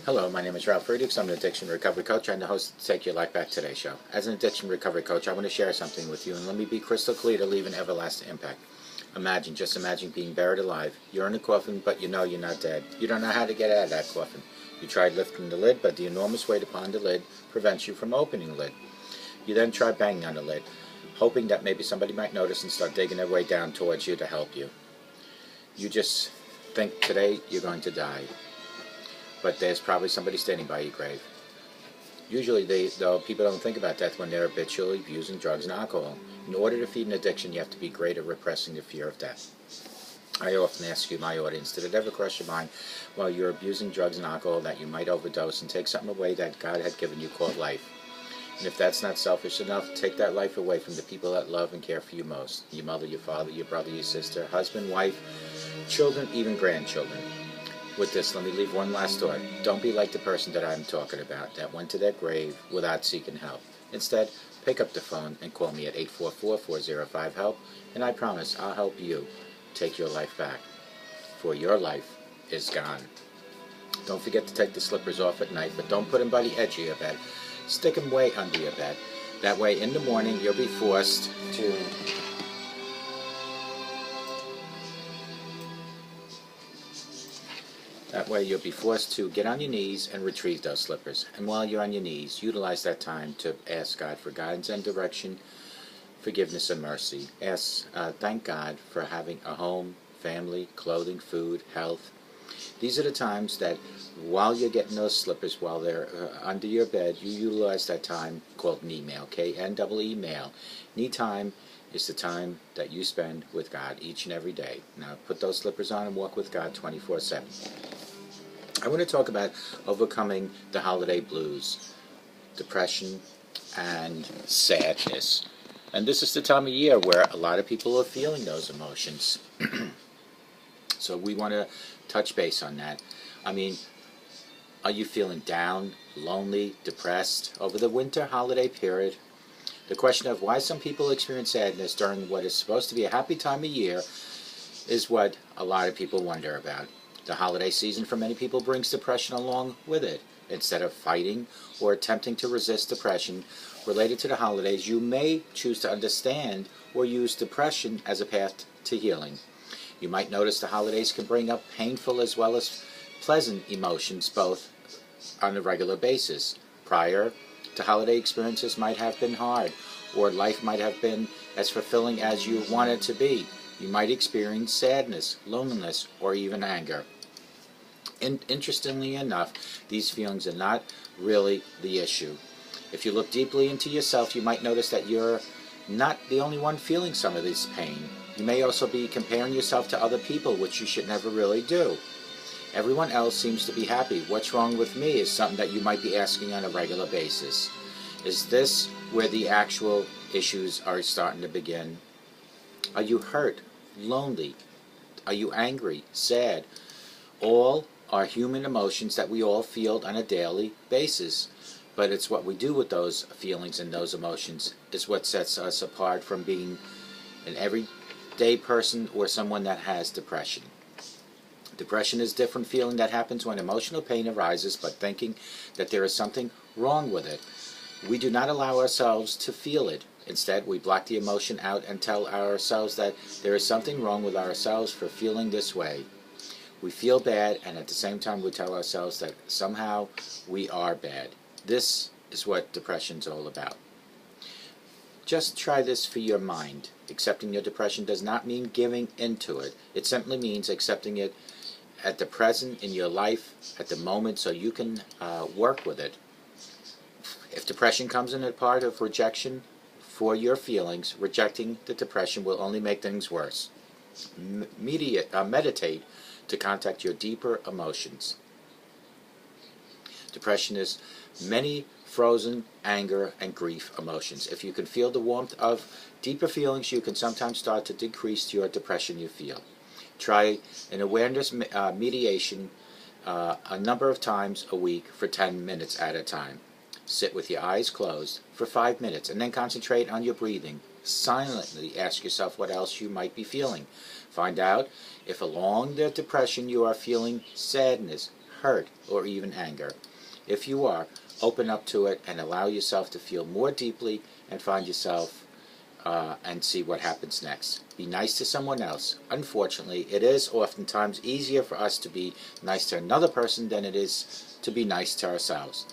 Hello, my name is Ralf Friedrichs. I'm an addiction recovery coach and the host of the Take Your Life Back Today show. As an addiction recovery coach, I want to share something with you, and let me be crystal clear to leave an everlasting impact. Just imagine being buried alive. You're in a coffin, but you know you're not dead. You don't know how to get out of that coffin. You tried lifting the lid, but the enormous weight upon the lid prevents you from opening the lid. You then try banging on the lid, hoping that maybe somebody might notice and start digging their way down towards you to help you. You just think today you're going to die, but there's probably somebody standing by your grave. Usually, though, people don't think about death when they're habitually abusing drugs and alcohol. In order to feed an addiction, you have to be great at repressing the fear of death. I often ask you, my audience, did it ever cross your mind while you're abusing drugs and alcohol that you might overdose and take something away that God had given you called life? And if that's not selfish enough, take that life away from the people that love and care for you most. Your mother, your father, your brother, your sister, husband, wife, children, even grandchildren. With this, let me leave one last thought. Don't be like the person that I'm talking about that went to their grave without seeking help. Instead, pick up the phone and call me at 844-405-HELP, and I promise I'll help you take your life back, for your life is gone. Don't forget to take the slippers off at night, but don't put them by the edge of your bed. Stick them way under your bed. That way, in the morning, you'll be forced to get on your knees and retrieve those slippers. And while you're on your knees, utilize that time to ask God for guidance and direction, forgiveness and mercy. Thank God for having a home, family, clothing, food, health. These are the times that while you're getting those slippers, while they're under your bed, you utilize that time called knee mail, K-N-E-E mail. Knee time is the time that you spend with God each and every day. Now put those slippers on and walk with God 24/7. I want to talk about overcoming the holiday blues, depression, and sadness. And this is the time of year where a lot of people are feeling those emotions. So we want to touch base on that. I mean, are you feeling down, lonely, depressed over the winter holiday period? The question of why some people experience sadness during what is supposed to be a happy time of year is what a lot of people wonder about. The holiday season for many people brings depression along with it. Instead of fighting or attempting to resist depression related to the holidays, you may choose to understand or use depression as a path to healing. You might notice the holidays can bring up painful as well as pleasant emotions both on a regular basis. Prior to holiday experiences might have been hard, or life might have been as fulfilling as you want it to be. You might experience sadness, loneliness, or even anger. Interestingly enough, these feelings are not really the issue. If you look deeply into yourself, you might notice that you're not the only one feeling some of this pain. You may also be comparing yourself to other people, which you should never really do. Everyone else seems to be happy. What's wrong with me is something that you might be asking on a regular basis. Is this where the actual issues are starting to begin? Are you hurt, lonely? Are you angry, sad? All are human emotions that we all feel on a daily basis. But it's what we do with those feelings and those emotions is what sets us apart from being an everyday person or someone that has depression. Depression is a different feeling that happens when emotional pain arises, but thinking that there is something wrong with it. We do not allow ourselves to feel it. Instead, we block the emotion out and tell ourselves that there is something wrong with ourselves for feeling this way. We feel bad, and at the same time we tell ourselves that somehow we are bad. This is what depression is all about. Just try this for your mind. Accepting your depression does not mean giving into it. It simply means accepting it at the present in your life, at the moment, so you can work with it. If depression comes in a part of rejection for your feelings, rejecting the depression will only make things worse. Meditate to contact your deeper emotions. Depression is many frozen anger and grief emotions. If you can feel the warmth of deeper feelings, you can sometimes start to decrease your depression you feel. Try an awareness mediation a number of times a week for 10 minutes at a time. Sit with your eyes closed for 5 minutes and then concentrate on your breathing. Silently ask yourself what else you might be feeling. Find out if along the depression you are feeling sadness, hurt, or even anger? If you are, open up to it and allow yourself to feel more deeply and find yourself and see what happens next. Be nice to someone else. Unfortunately, it is oftentimes easier for us to be nice to another person than it is to be nice to ourselves.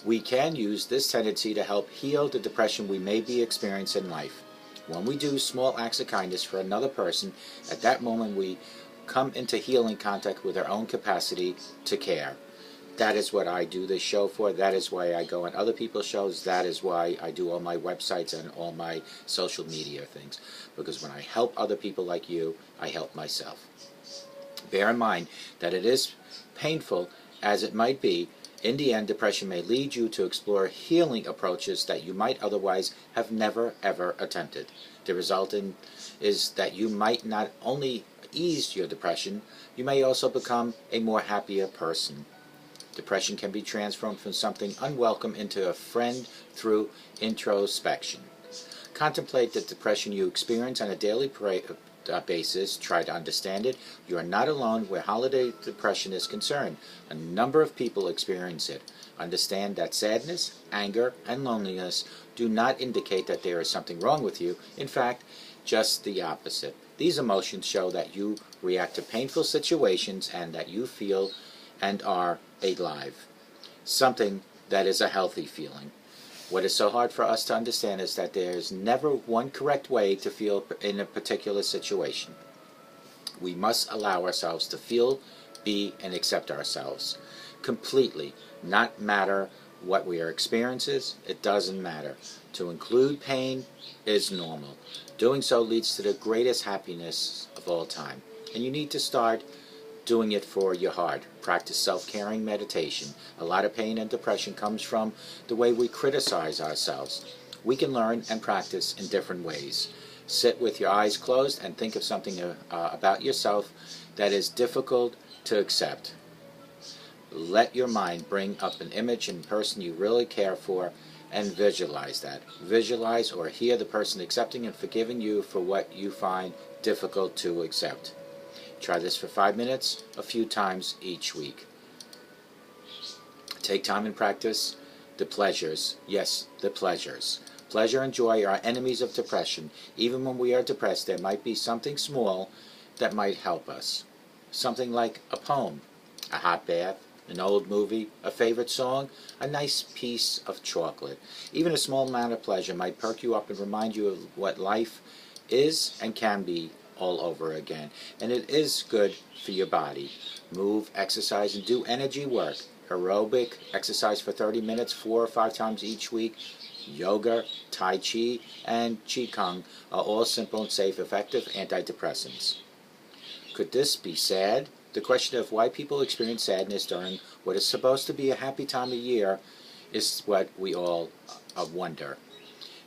We can use this tendency to help heal the depression we may be experiencing in life. When we do small acts of kindness for another person, at that moment we come into healing contact with our own capacity to care. That is what I do this show for. That is why I go on other people's shows. That is why I do all my websites and all my social media things. Because when I help other people like you, I help myself. Bear in mind that it is painful as it might be. In the end, depression may lead you to explore healing approaches that you might otherwise have never ever attempted. The result is that you might not only ease your depression, you may also become a more happier person. Depression can be transformed from something unwelcome into a friend through introspection. Contemplate the depression you experience on a daily basis. Try to understand it. You are not alone where holiday depression is concerned. A number of people experience it. Understand that sadness, anger, and loneliness do not indicate that there is something wrong with you. In fact, just the opposite. These emotions show that you react to painful situations and that you feel and are alive. Something that is a healthy feeling. What is so hard for us to understand is that there is never one correct way to feel in a particular situation. We must allow ourselves to feel, be, and accept ourselves completely. Not matter what we are experiencing, it doesn't matter. To include pain is normal. Doing so leads to the greatest happiness of all time. And you need to start doing it for your heart. Practice self-caring meditation. A lot of pain and depression comes from the way we criticize ourselves. We can learn and practice in different ways. Sit with your eyes closed and think of something about yourself that is difficult to accept. Let your mind bring up an image and person you really care for and visualize that. Visualize or hear the person accepting and forgiving you for what you find difficult to accept. Try this for 5 minutes, a few times each week. Take time and practice the pleasures. Yes, the pleasures. Pleasure and joy are enemies of depression. Even when we are depressed, there might be something small that might help us. Something like a poem, a hot bath, an old movie, a favorite song, a nice piece of chocolate. Even a small amount of pleasure might perk you up and remind you of what life is and can be all over again. And it is good for your body. Move, exercise, and do energy work. Aerobic exercise for 30 minutes 4 or 5 times each week. Yoga, Tai Chi, and Qigong are all simple and safe, effective antidepressants. Could this be sad? The question of why people experience sadness during what is supposed to be a happy time of year is what we all wonder.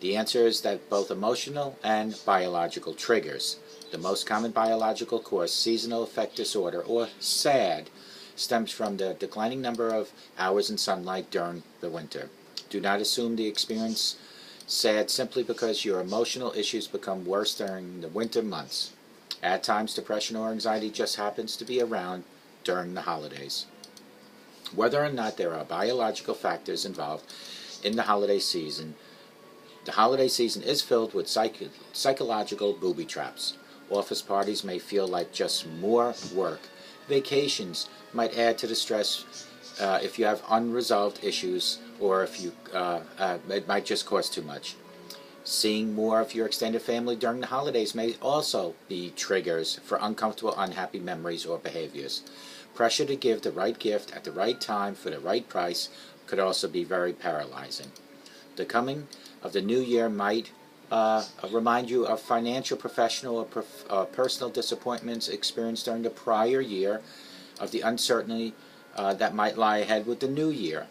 The answer is that both emotional and biological triggers. The most common biological cause, seasonal affect disorder, or SAD, stems from the declining number of hours in sunlight during the winter. Do not assume the experience SAD simply because your emotional issues become worse during the winter months. At times, depression or anxiety just happens to be around during the holidays. Whether or not there are biological factors involved in the holiday season is filled with psychological booby traps. Office parties may feel like just more work. Vacations might add to the stress if you have unresolved issues, or if it might just cost too much. Seeing more of your extended family during the holidays may also be triggers for uncomfortable, unhappy memories or behaviors. Pressure to give the right gift at the right time for the right price could also be very paralyzing. The coming of the new year might remind you of financial, professional, or personal disappointments experienced during the prior year, of the uncertainty that might lie ahead with the new year.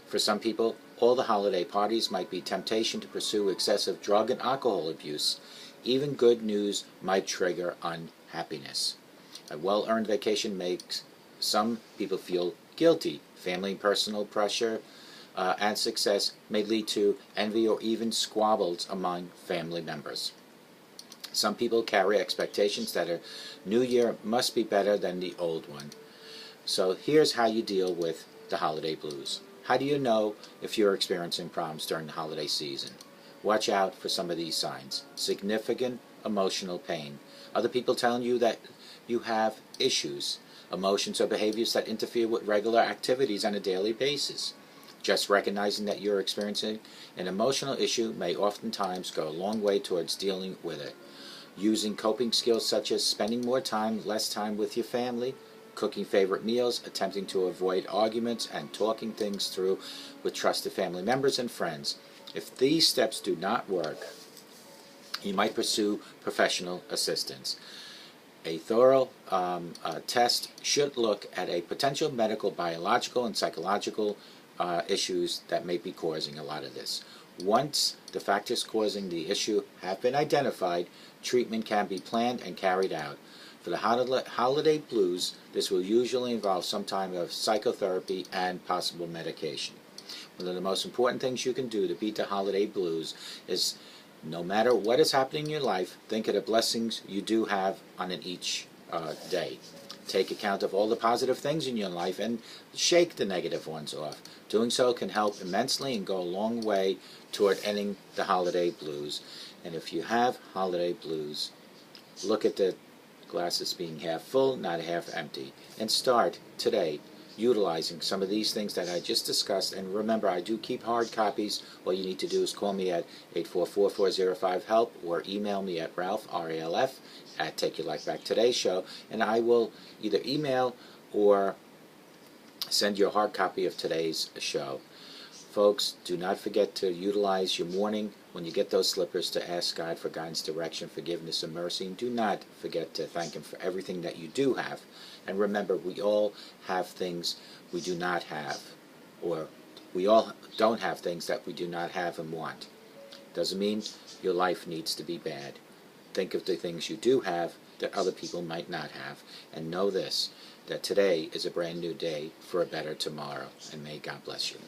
For some people, all the holiday parties might be temptation to pursue excessive drug and alcohol abuse. Even good news might trigger unhappiness. A well-earned vacation makes some people feel guilty. Family and personal pressure and success may lead to envy or even squabbles among family members. Some people carry expectations that a new year must be better than the old one. So here's how you deal with the holiday blues. How do you know if you're experiencing problems during the holiday season? Watch out for some of these signs. Significant emotional pain. Other people telling you that you have issues, emotions or behaviors that interfere with regular activities on a daily basis. Just recognizing that you're experiencing an emotional issue may oftentimes go a long way towards dealing with it. Using coping skills such as spending more time, less time with your family, cooking favorite meals, attempting to avoid arguments, and talking things through with trusted family members and friends. If these steps do not work, you might pursue professional assistance. A thorough test should look at a potential medical, biological, and psychological issues that may be causing a lot of this. Once the factors causing the issue have been identified, treatment can be planned and carried out. For the holiday blues, this will usually involve some time of psychotherapy and possible medication. One of the most important things you can do to beat the holiday blues is, no matter what is happening in your life, think of the blessings you do have on each day. Take account of all the positive things in your life and shake the negative ones off. Doing so can help immensely and go a long way toward ending the holiday blues. And if you have holiday blues, look at the glasses being half full, not half empty, and start today utilizing some of these things that I just discussed. And remember, I do keep hard copies. All you need to do is call me at 844-405-HELP or email me at Ralf, R-A-L-F, at Take Your Life Back Today Show, and I will either email or send you a hard copy of today's show. Folks, do not forget to utilize your morning when you get those slippers to ask God for guidance, direction, forgiveness, and mercy. And do not forget to thank Him for everything that you do have. And remember, we all have things we do not have, or we all don't have things that we do not have and want. Doesn't mean your life needs to be bad. Think of the things you do have that other people might not have. And know this, that today is a brand new day for a better tomorrow. And may God bless you.